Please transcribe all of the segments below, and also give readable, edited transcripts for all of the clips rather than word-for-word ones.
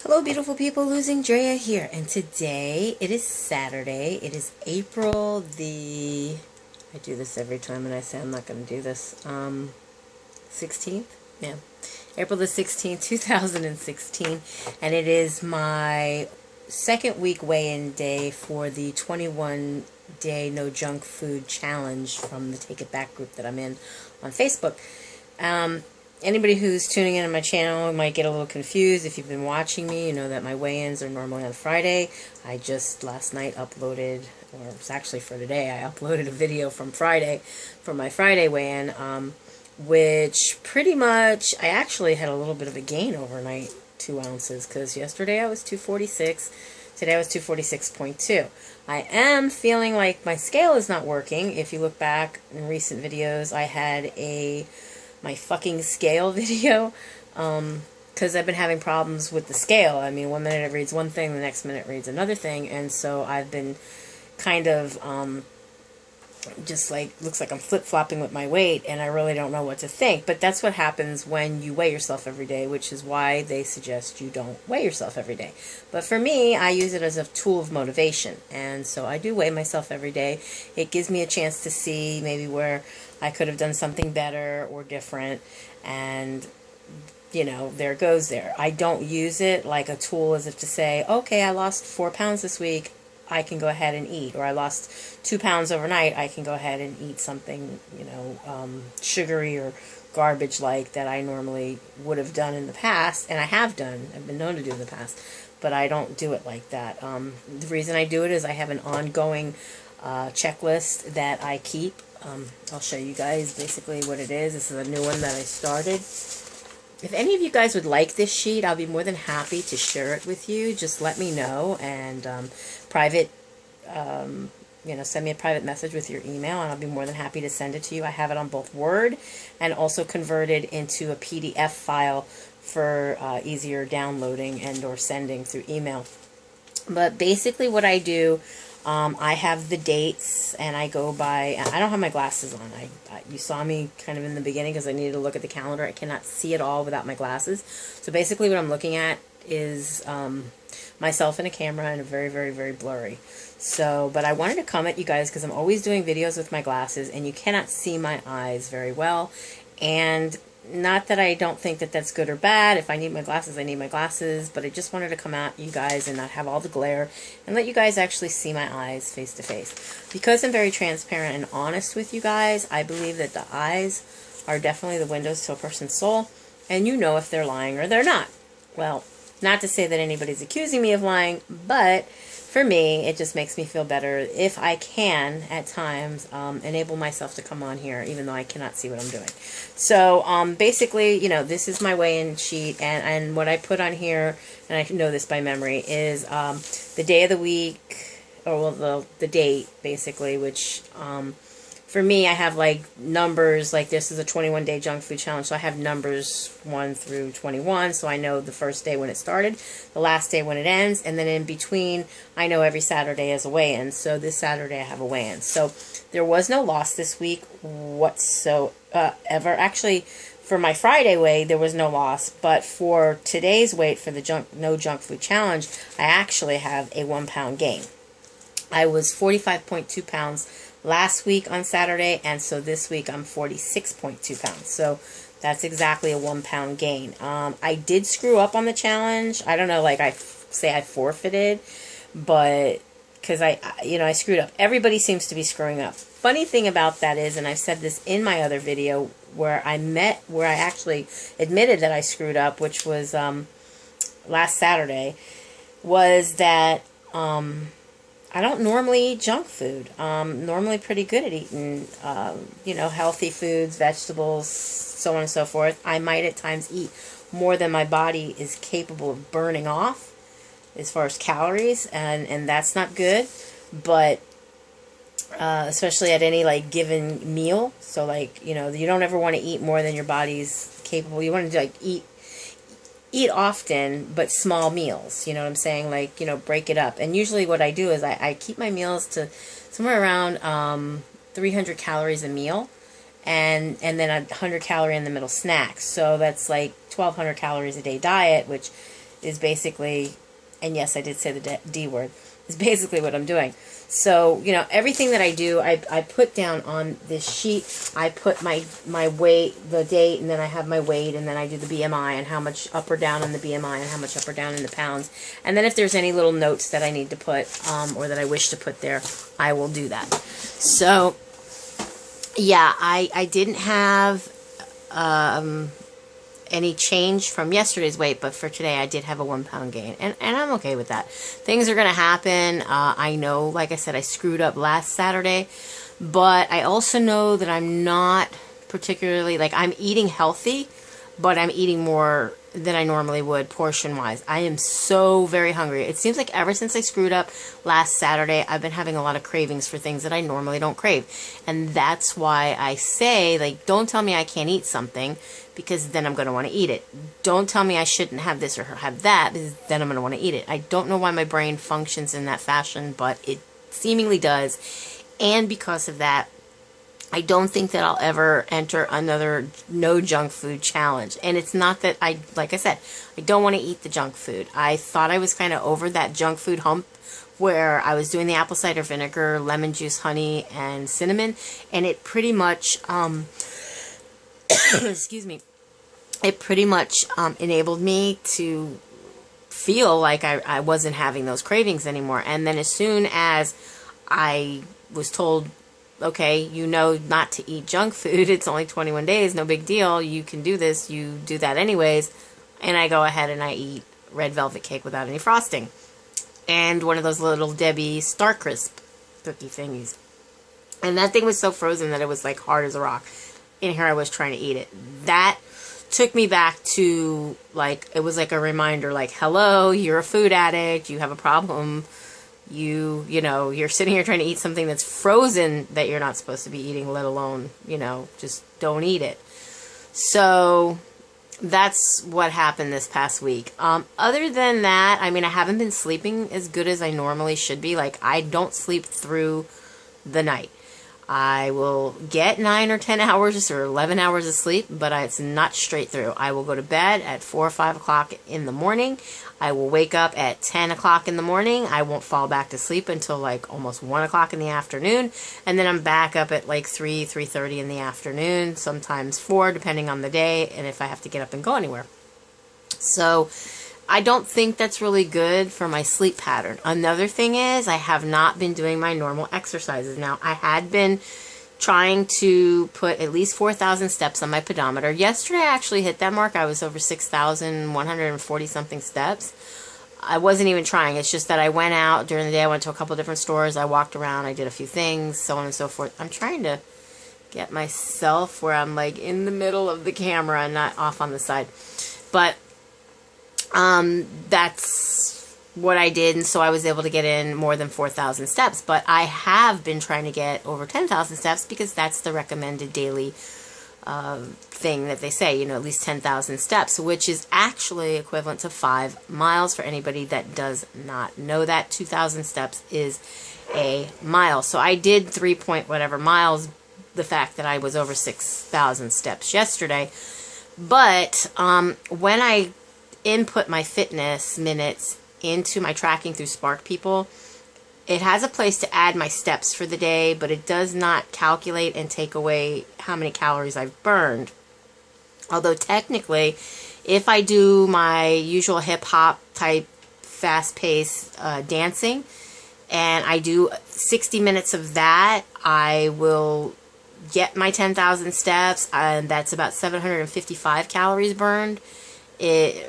Hello beautiful people, LosingDrea here, and today it is Saturday. It is April the, I do this every time and I say I'm not going to do this, 16th? Yeah. April the 16th, 2016, and it is my second week weigh-in day for the 21-day no junk food challenge from the Take It Back group that I'm in on Facebook. Anybody who's tuning in on my channel might get a little confused. If you've been watching me, you know that my weigh-ins are normally on Friday. I just last night uploaded, or it was actually for today, I uploaded a video from Friday for my Friday weigh-in, which pretty much, I actually had a little bit of a gain overnight, 2 ounces, because yesterday I was 246, today I was 246.2. I am feeling like my scale is not working. If you look back in recent videos, I had my fucking scale video, because I've been having problems with the scale. I mean, 1 minute it reads one thing, the next minute it reads another thing, and so I've been kind of, just like, looks like I'm flip-flopping with my weight, and I really don't know what to think. But that's what happens when you weigh yourself every day, which is why they suggest you don't weigh yourself every day. But for me, I use it as a tool of motivation, and so I do weigh myself every day. It gives me a chance to see maybe where I could have done something better or different, and you know, there goes there. I don't use it like a tool as if to say, okay, I lost 4 pounds this week, I can go ahead and eat, or I lost 2 pounds overnight, I can go ahead and eat something, you know, sugary or garbage like that I normally would have done in the past, and I have done, I've been known to do in the past, but I don't do it like that. The reason I do it is I have an ongoing checklist that I keep. I'll show you guys basically what it is. This is a new one that I started. If any of you guys would like this sheet, I'll be more than happy to share it with you. Just let me know, and private, you know, send me a private message with your email, and I'll be more than happy to send it to you. I have it on both Word and also converted into a PDF file for easier downloading and or sending through email. But basically what I do, I have the dates, and I go by, I don't have my glasses on. You saw me kind of in the beginning because I needed to look at the calendar. I cannot see it all without my glasses. So basically what I'm looking at is myself in a camera, and a very, very, very blurry. So, but I wanted to come at you guys because I'm always doing videos with my glasses, and you cannot see my eyes very well. And not that I don't think that that's good or bad. If I need my glasses, I need my glasses. But I just wanted to come at you guys and not have all the glare and let you guys actually see my eyes face to face. Because I'm very transparent and honest with you guys, I believe that the eyes are definitely the windows to a person's soul. And you know if they're lying or they're not. Well, not to say that anybody's accusing me of lying, but for me, it just makes me feel better if I can, at times, enable myself to come on here, even though I cannot see what I'm doing. So, basically, you know, this is my weigh-in sheet, and what I put on here, and I know this by memory, is the day of the week, or well, the date, basically, which, for me, I have, like, numbers, like this is a 21-day junk food challenge, so I have numbers 1 through 21, so I know the first day when it started, the last day when it ends, and then in between, I know every Saturday as a weigh-in. So this Saturday I have a weigh-in. So there was no loss this week whatsoever. Actually, for my Friday weigh, there was no loss, but for today's weight for the no junk food challenge, I actually have a 1 pound gain. I was 45.2 pounds last week on Saturday, and so this week I'm 46.2 pounds. So that's exactly a 1 pound gain. I did screw up on the challenge. I don't know, like I forfeited, but because I screwed up. Everybody seems to be screwing up. Funny thing about that is, and I've said this in my other video where I actually admitted that I screwed up, which was last Saturday, was that I don't normally eat junk food. Normally pretty good at eating, you know, healthy foods, vegetables, so on and so forth. I might at times eat more than my body is capable of burning off as far as calories, and that's not good. But especially at any like given meal. So like, you know, you don't ever want to eat more than your body's capable. You want to like eat often, but small meals, you know what I'm saying? Like, you know, break it up. And usually what I do is I keep my meals to somewhere around 300 calories a meal, and then a 100 calorie in the middle snack. So that's like 1,200 calories a day diet, which is basically, and yes, I did say the D word, is basically what I'm doing. So, you know, everything that I do, I put down on this sheet. I put my weight, the date, and then I have my weight, and then I do the BMI and how much up or down in the BMI and how much up or down in the pounds. And then if there's any little notes that I need to put or that I wish to put there, I will do that. So, yeah, I didn't have any change from yesterday's weight, but for today I did have a 1 pound gain, and I'm okay with that. Things are going to happen. I know, like I said, I screwed up last Saturday, but I also know that I'm not particularly, like, I'm eating healthy, but I'm eating more than I normally would portion-wise. I am so very hungry. It seems like ever since I screwed up last Saturday, I've been having a lot of cravings for things that I normally don't crave. And that's why I say, like, don't tell me I can't eat something, because then I'm going to want to eat it. Don't tell me I shouldn't have this or have that, because then I'm going to want to eat it. I don't know why my brain functions in that fashion, but it seemingly does. And because of that, I don't think that I'll ever enter another no junk food challenge. And it's not that like I said, I don't want to eat the junk food. I thought I was kind of over that junk food hump where I was doing the apple cider vinegar, lemon juice, honey, and cinnamon. And it pretty much, excuse me, it pretty much enabled me to feel like I wasn't having those cravings anymore. And then as soon as I was told, okay, you know not to eat junk food, it's only 21 days, no big deal, you can do this, you do that anyways, and I go ahead and I eat red velvet cake without any frosting. And one of those little Debbie Star Crisp cookie thingies. And that thing was so frozen that it was like hard as a rock. And here I was trying to eat it. That took me back to, like, it was like a reminder, like, hello, you're a food addict, you have a problem. You know, you're sitting here trying to eat something that's frozen that you're not supposed to be eating, let alone, you know, just don't eat it. So that's what happened this past week. Other than that, I mean, I haven't been sleeping as good as I normally should be. Like, I don't sleep through the night. I will get 9 or 10 hours or 11 hours of sleep, but it's not straight through. I will go to bed at 4 or 5 o'clock in the morning. I will wake up at 10 o'clock in the morning. I won't fall back to sleep until like almost 1 o'clock in the afternoon. And then I'm back up at like 3:30 in the afternoon, sometimes 4, depending on the day and if I have to get up and go anywhere. So I don't think that's really good for my sleep pattern. Another thing is I have not been doing my normal exercises. Now, I had been trying to put at least 4,000 steps on my pedometer. Yesterday, I actually hit that mark. I was over 6,140 something steps. I wasn't even trying. It's just that I went out during the day. I went to a couple different stores. I walked around. I did a few things, so on and so forth. I'm trying to get myself where I'm like in the middle of the camera and not off on the side. But that's what I did, and so I was able to get in more than 4,000 steps. But I have been trying to get over 10,000 steps because that's the recommended daily thing that they say, you know, at least 10,000 steps, which is actually equivalent to 5 miles for anybody that does not know that. 2,000 steps is a mile. So I did 3 point whatever miles, the fact that I was over 6,000 steps yesterday. But when I input my fitness minutes into my tracking through Spark People, it has a place to add my steps for the day, but it does not calculate and take away how many calories I've burned. Although technically, if I do my usual hip-hop type fast-paced dancing, and I do 60 minutes of that, I will get my 10,000 steps, and that's about 755 calories burned.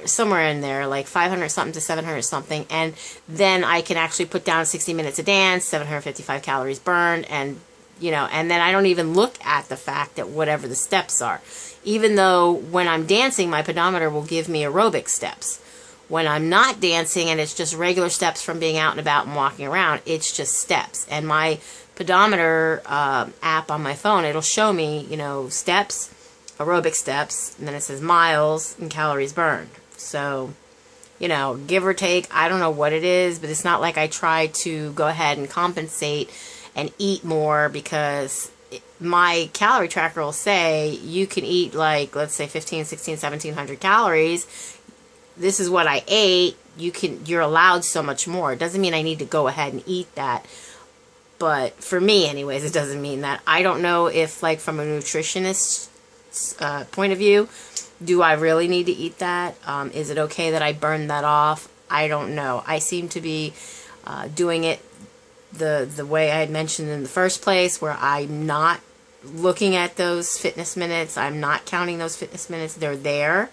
Somewhere in there, like 500 something to 700 something, and then I can actually put down 60 minutes of dance, 755 calories burned, and you know, and then I don't even look at the fact that whatever the steps are, even though when I'm dancing, my pedometer will give me aerobic steps. When I'm not dancing and it's just regular steps from being out and about and walking around, it's just steps. And my pedometer app on my phone, it'll show me, you know, steps, aerobic steps, and then it says miles and calories burned. So, you know, give or take, I don't know what it is, but it's not like I try to go ahead and compensate and eat more, because my calorie tracker will say you can eat like, let's say 15, 16, 1700 calories, this is what I ate, you're allowed so much more. It doesn't mean I need to go ahead and eat that. But for me, anyways, it doesn't mean that. I don't know if, like, from a nutritionist point of view, do I really need to eat that? Is it okay that I burn that off? I don't know. I seem to be doing it the way I had mentioned in the first place, where I'm not looking at those fitness minutes. I'm not counting those fitness minutes. They're there.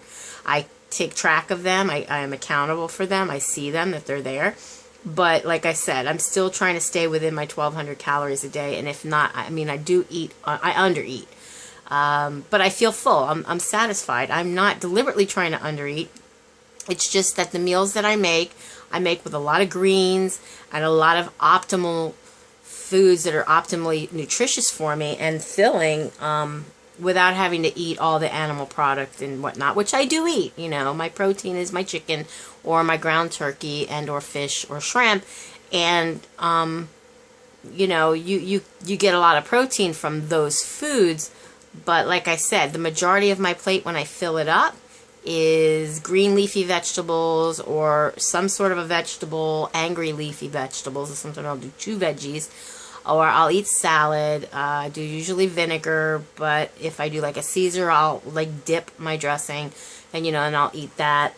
I take track of them. I am accountable for them. I see them, that they're there. But like I said, I'm still trying to stay within my 1,200 calories a day. And if not, I mean, I do eat, I undereat. But I feel full. I'm satisfied. I'm not deliberately trying to undereat. It's just that the meals that I make with a lot of greens and a lot of optimal foods that are optimally nutritious for me and filling, without having to eat all the animal product and whatnot, which I do eat. You know, my protein is my chicken or my ground turkey and or fish or shrimp. And, you know, you get a lot of protein from those foods. But like I said, the majority of my plate when I fill it up is green leafy vegetables or some sort of a vegetable, angry leafy vegetables, or sometimes I'll do 2 veggies, or I'll eat salad. I do usually vinegar, but if I do like a Caesar, I'll like dip my dressing, and you know, and I'll eat that.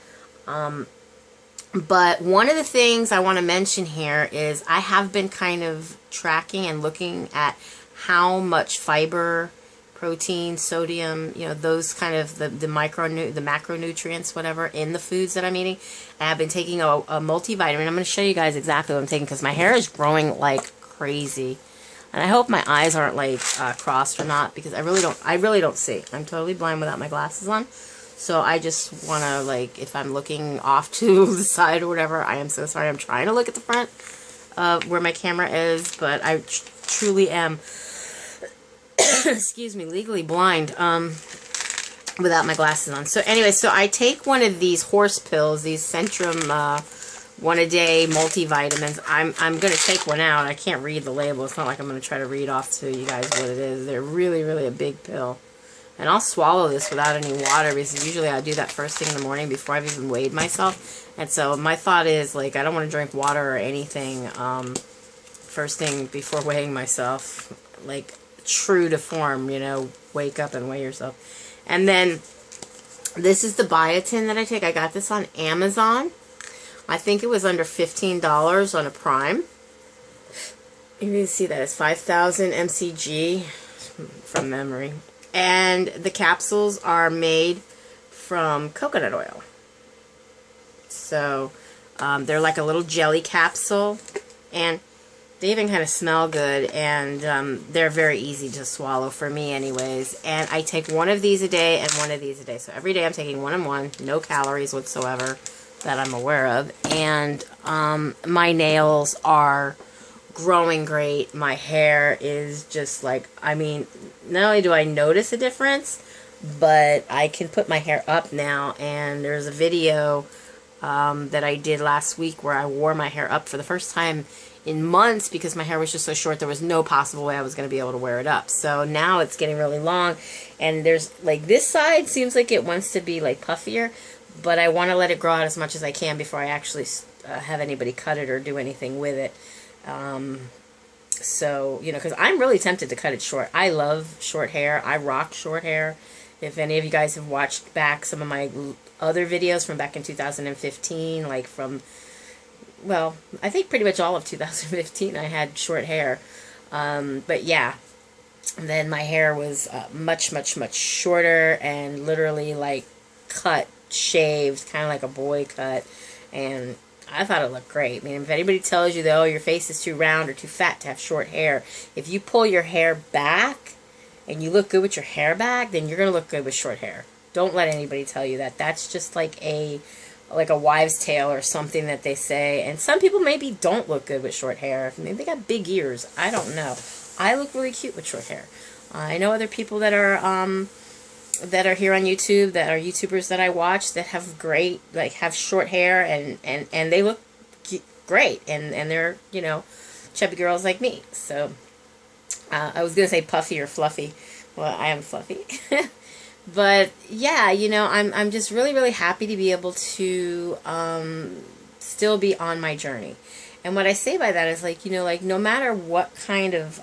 But one of the things I want to mention here is I have been kind of tracking and looking at how much fiber, protein, sodium, you know, those kind of the macronutrients, whatever, in the foods that I'm eating. And I've been taking a multivitamin. I'm going to show you guys exactly what I'm taking because my hair is growing like crazy. And I hope my eyes aren't like crossed or not, because I really don't see. I'm totally blind without my glasses on. So I just want to, like, if I'm looking off to the side or whatever, I am so sorry. I'm trying to look at the front where my camera is, but I truly am excuse me, legally blind without my glasses on. So anyway, so I take one of these horse pills, these Centrum 1-a-day multivitamins. I'm going to take one out. I can't read the label. It's not like I'm going to try to read off to you guys what it is. They're really, really a big pill. And I'll swallow this without any water, because usually I do that first thing in the morning before I've even weighed myself. And so my thought is, like, I don't want to drink water or anything first thing before weighing myself. Like, true to form, you know, wake up and weigh yourself. And then this is the biotin that I take. I got this on Amazon. I think it was under $15 on a Prime. You can see that it's 5,000 mcg from memory. And the capsules are made from coconut oil. So they're like a little jelly capsule, and they even kind of smell good, and they're very easy to swallow for me anyways. And I take one of these a day and one of these a day. So every day I'm taking one and one, no calories whatsoever that I'm aware of. And my nails are growing great. My hair is just like, I mean, not only do I notice a difference, but I can put my hair up now. And there's a video that I did last week where I wore my hair up for the first time in months, because my hair was just so short there was no possible way I was going to be able to wear it up. So now it's getting really long, and there's like this side seems like it wants to be like puffier, but I want to let it grow out as much as I can before I actually have anybody cut it or do anything with it. So, you know, because I'm really tempted to cut it short. I love short hair. I rock short hair. If any of you guys have watched back some of my other videos from back in 2015, like from, well, I think pretty much all of 2015 I had short hair. But yeah, then my hair was much, much, much shorter and literally like cut, shaved, kind of like a boy cut. And I thought it looked great. I mean, if anybody tells you that, oh, your face is too round or too fat to have short hair, if you pull your hair back and you look good with your hair back, then you're going to look good with short hair. Don't let anybody tell you that. That's just like a wives' tale or something that they say. And some people maybe don't look good with short hair. Maybe they got big ears. I don't know. I look really cute with short hair. I know other people that are here on YouTube, that are YouTubers that I watch, that have great, like, have short hair, and they look great, and they're, you know, chubby girls like me. So I was gonna say puffy or fluffy. Well, I am fluffy. But yeah, I'm just really, really happy to be able to still be on my journey. And what I say by that is like, like no matter what kind of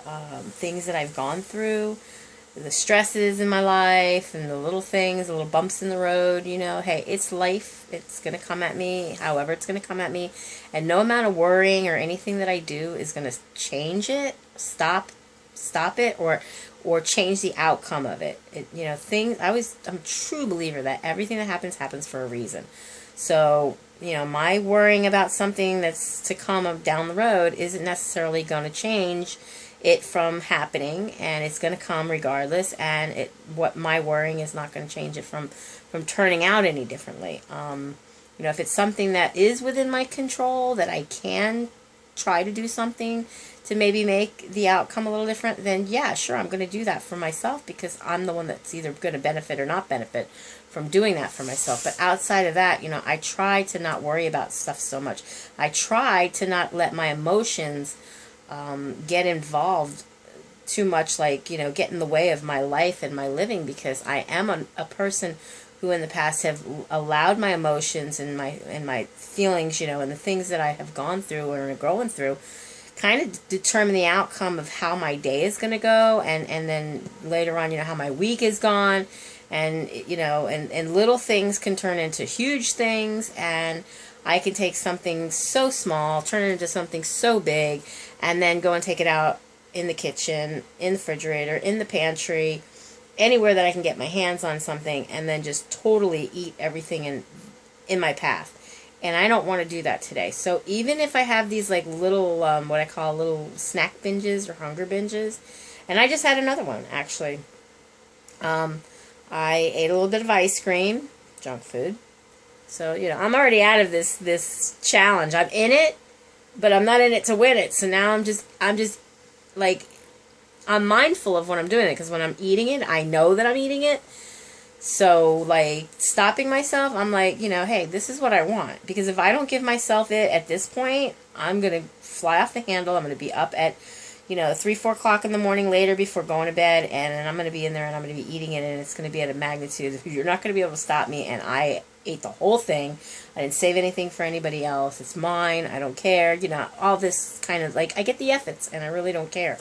things that I've gone through, the stresses in my life and the little things, the little bumps in the road, hey, it's life. It's going to come at me, however it's going to come at me. And no amount of worrying or anything that I do is going to change it, stop it, or change the outcome of it. I'm a true believer that everything that happens for a reason. So, my worrying about something that's to come down the road isn't necessarily going to change it from happening, and it's going to come regardless, and what my worrying is not going to change it from turning out any differently. If it's something that is within my control, that I can try to do something to maybe make the outcome a little different, then yeah, sure, I'm going to do that for myself, because I'm the one that's either going to benefit or not benefit from doing that for myself. But outside of that, I try to not worry about stuff so much. I try to not let my emotions get involved too much, like, get in the way of my life and my living, because I am a person who in the past have allowed my emotions and my feelings, and the things that I have gone through or are going through kind of determine the outcome of how my day is going to go, and then later on, how my week is gone, and and little things can turn into huge things, and I can take something so small, turn it into something so big, and then go and take it out in the kitchen, in the refrigerator, in the pantry, anywhere that I can get my hands on something, and then just totally eat everything in my path. And I don't want to do that today. So even if I have these like little, what I call little snack binges or hunger binges, and I just had another one actually. I ate a little bit of ice cream, junk food. So, I'm already out of this challenge. I'm in it, but I'm not in it to win it. So now I'm just like, I'm mindful of when I'm doing it, because when I'm eating it, I know that I'm eating it. So, like, stopping myself, I'm like, hey, this is what I want. Because if I don't give myself it at this point, I'm going to fly off the handle. I'm going to be up at, 3, 4 o'clock in the morning later before going to bed. And then I'm going to be in there and I'm going to be eating it. And it's going to be at a magnitude. You're not going to be able to stop me. And I ate the whole thing. I didn't save anything for anybody else. It's mine. I don't care. All this kind of, like, I get the efforts and I really don't care.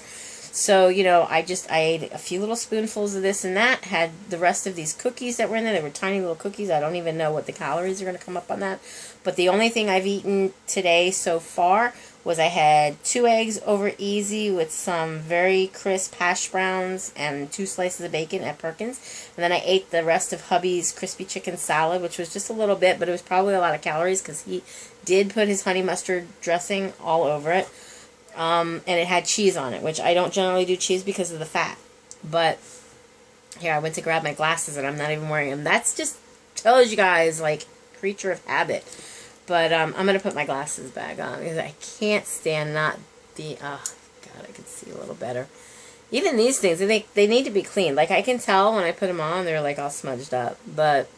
So, I ate a few little spoonfuls of this and that, had the rest of these cookies that were in there. They were tiny little cookies. I don't even know what the calories are going to come up on that. But the only thing I've eaten today so far was I had 2 eggs over easy with some very crisp hash browns and 2 slices of bacon at Perkins. And then I ate the rest of hubby's crispy chicken salad, which was just a little bit, but it was probably a lot of calories because he did put his honey mustard dressing all over it. And it had cheese on it, which I don't generally do cheese because of the fat. But here, I went to grab my glasses and I'm not even wearing them. That's just tells you guys, like, creature of habit. But I'm going to put my glasses back on because I can't stand not the, oh, God, I can see a little better. Even these things, they need to be cleaned. Like, I can tell when I put them on, they're, like, all smudged up. But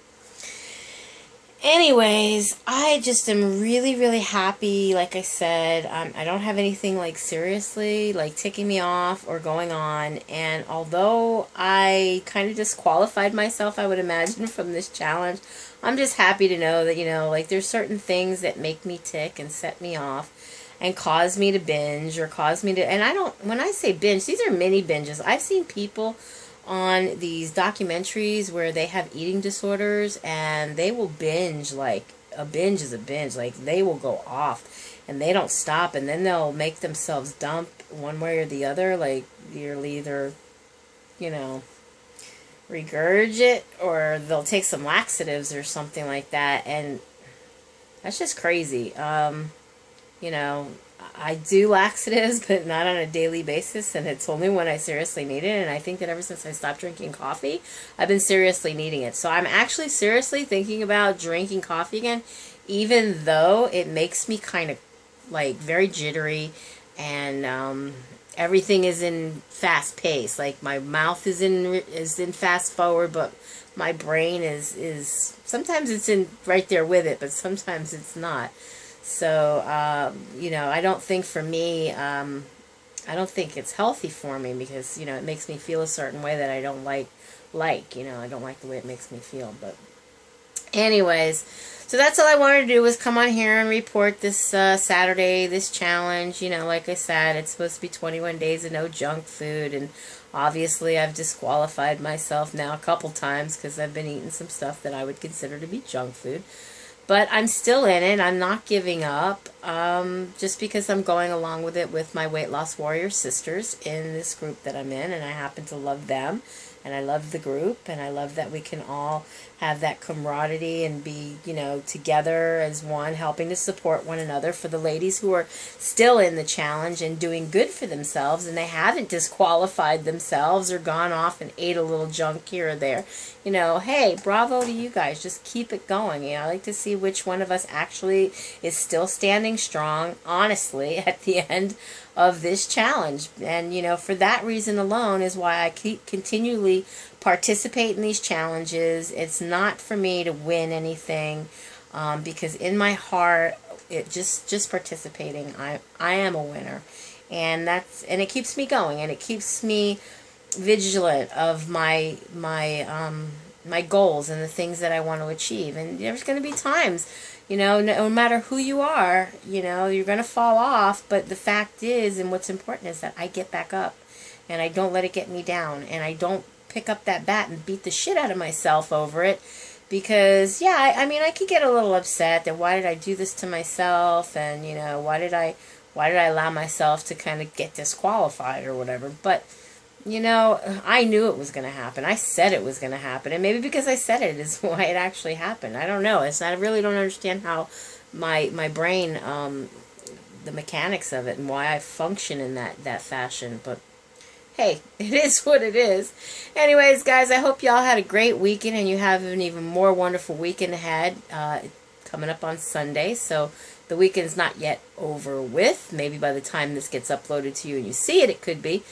anyways, I just am really, really happy. Like I said, I don't have anything like seriously like ticking me off or going on. And although I kind of disqualified myself, I would imagine, from this challenge, I'm just happy to know that, like there's certain things that make me tick and set me off and cause me to binge or cause me to, and I don't, when I say binge, these are mini binges. I've seen people on these documentaries where they have eating disorders and they will binge, like a binge is a binge, like they will go off and they don't stop, and then they'll make themselves dump one way or the other, like you'll either regurgitate or they'll take some laxatives or something like that, and that's just crazy. I do laxatives, but not on a daily basis, and it's only when I seriously need it, and I think that ever since I stopped drinking coffee, I've been seriously needing it. So I'm actually seriously thinking about drinking coffee again, even though it makes me kind of, like, very jittery, and everything is in fast pace. Like, my mouth is in fast forward, but my brain is sometimes it's in right there with it, but sometimes it's not. So, I don't think for me, I don't think it's healthy for me because, it makes me feel a certain way that I don't like like. You know, I don't like the way it makes me feel. But anyways, so that's all I wanted to do, was come on here and report this Saturday, this challenge. You know, like I said, it's supposed to be 21 days of no junk food, and obviously I've disqualified myself now a couple times because I've been eating some stuff that I would consider to be junk food. But I'm still in it. I'm not giving up, just because I'm going along with it with my Weight Loss Warrior sisters in this group that I'm in, and I happen to love them, and I love the group, and I love that we can all have that camaraderie and be, you know, together as one, helping to support one another. For the ladies who are still in the challenge and doing good for themselves, and they haven't disqualified themselves or gone off and ate a little junk here or there, you know, hey, bravo to you guys. Just keep it going. You know, I like to see which one of us actually is still standing strong, honestly, at the end of this challenge. And, you know, for that reason alone is why I keep continually participate in these challenges. It's not for me to win anything, because in my heart, it just participating, I am a winner. And it keeps me going, and it keeps me vigilant of my goals and the things that I want to achieve. And there's going to be times, you know, no matter who you are, you know, you're going to fall off. But the fact is, and what's important is that I get back up, and I don't let it get me down, and I don't pick up that bat and beat the shit out of myself over it. Because, yeah, I mean, I could get a little upset that why did I do this to myself, and, you know, why did I allow myself to kind of get disqualified or whatever. But, you know, I knew it was going to happen. I said it was going to happen. And maybe because I said it is why it actually happened. I don't know. I really don't understand how my brain, the mechanics of it, and why I function in that fashion. But hey, it is what it is. Anyways, guys, I hope y'all had a great weekend, and you have an even more wonderful weekend ahead, coming up on Sunday. So the weekend's not yet over with. Maybe by the time this gets uploaded to you and you see it, it could be.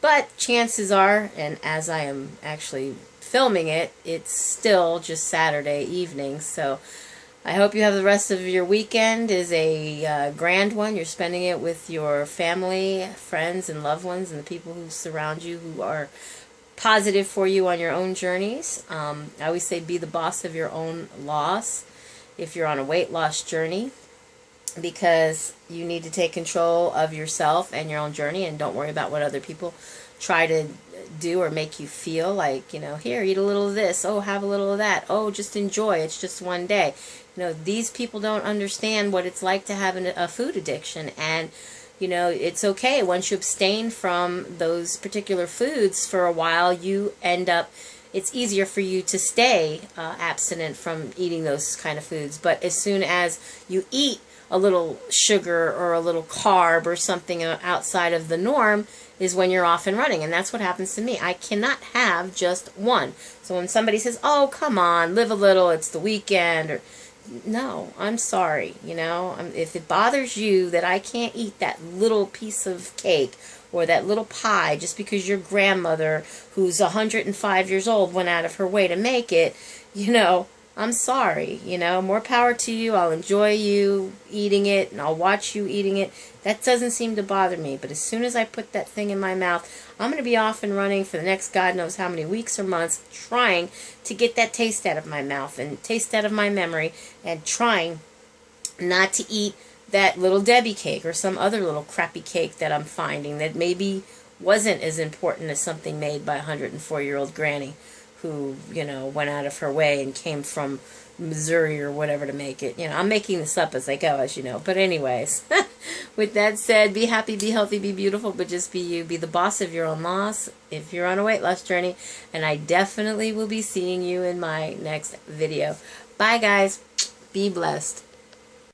But chances are, and as I am actually filming it, it's still just Saturday evening. So I hope you have the rest of your weekend is a grand one. You're spending it with your family, friends, and loved ones, and the people who surround you who are positive for you on your own journeys. I always say be the boss of your own loss if you're on a weight loss journey, because you need to take control of yourself and your own journey, and don't worry about what other people try to do or make you feel like, you know, here, eat a little of this, oh, have a little of that, oh, just enjoy, it's just one day. You know, these people don't understand what it's like to have a food addiction. And, you know, it's okay once you abstain from those particular foods for a while, you end up, it's easier for you to stay abstinent from eating those kind of foods. But as soon as you eat a little sugar or a little carb or something outside of the norm is when you're off and running. And that's what happens to me. I cannot have just one. So when somebody says, oh, come on, live a little, it's the weekend, or no, I'm sorry. You know, if it bothers you that I can't eat that little piece of cake or that little pie just because your grandmother, who's 105 years old, went out of her way to make it, you know, I'm sorry, you know, more power to you. I'll enjoy you eating it, and I'll watch you eating it. That doesn't seem to bother me. But as soon as I put that thing in my mouth, I'm going to be off and running for the next God knows how many weeks or months, trying to get that taste out of my mouth and taste out of my memory, and trying not to eat that little Debbie cake or some other little crappy cake that I'm finding that maybe wasn't as important as something made by a 104-year-old granny who, you know, went out of her way and came from Missouri or whatever to make it. You know, I'm making this up as I go, as you know. But anyways, with that said, be happy, be healthy, be beautiful, but just be you. Be the boss of your own loss if you're on a weight loss journey. And I definitely will be seeing you in my next video. Bye, guys. Be blessed.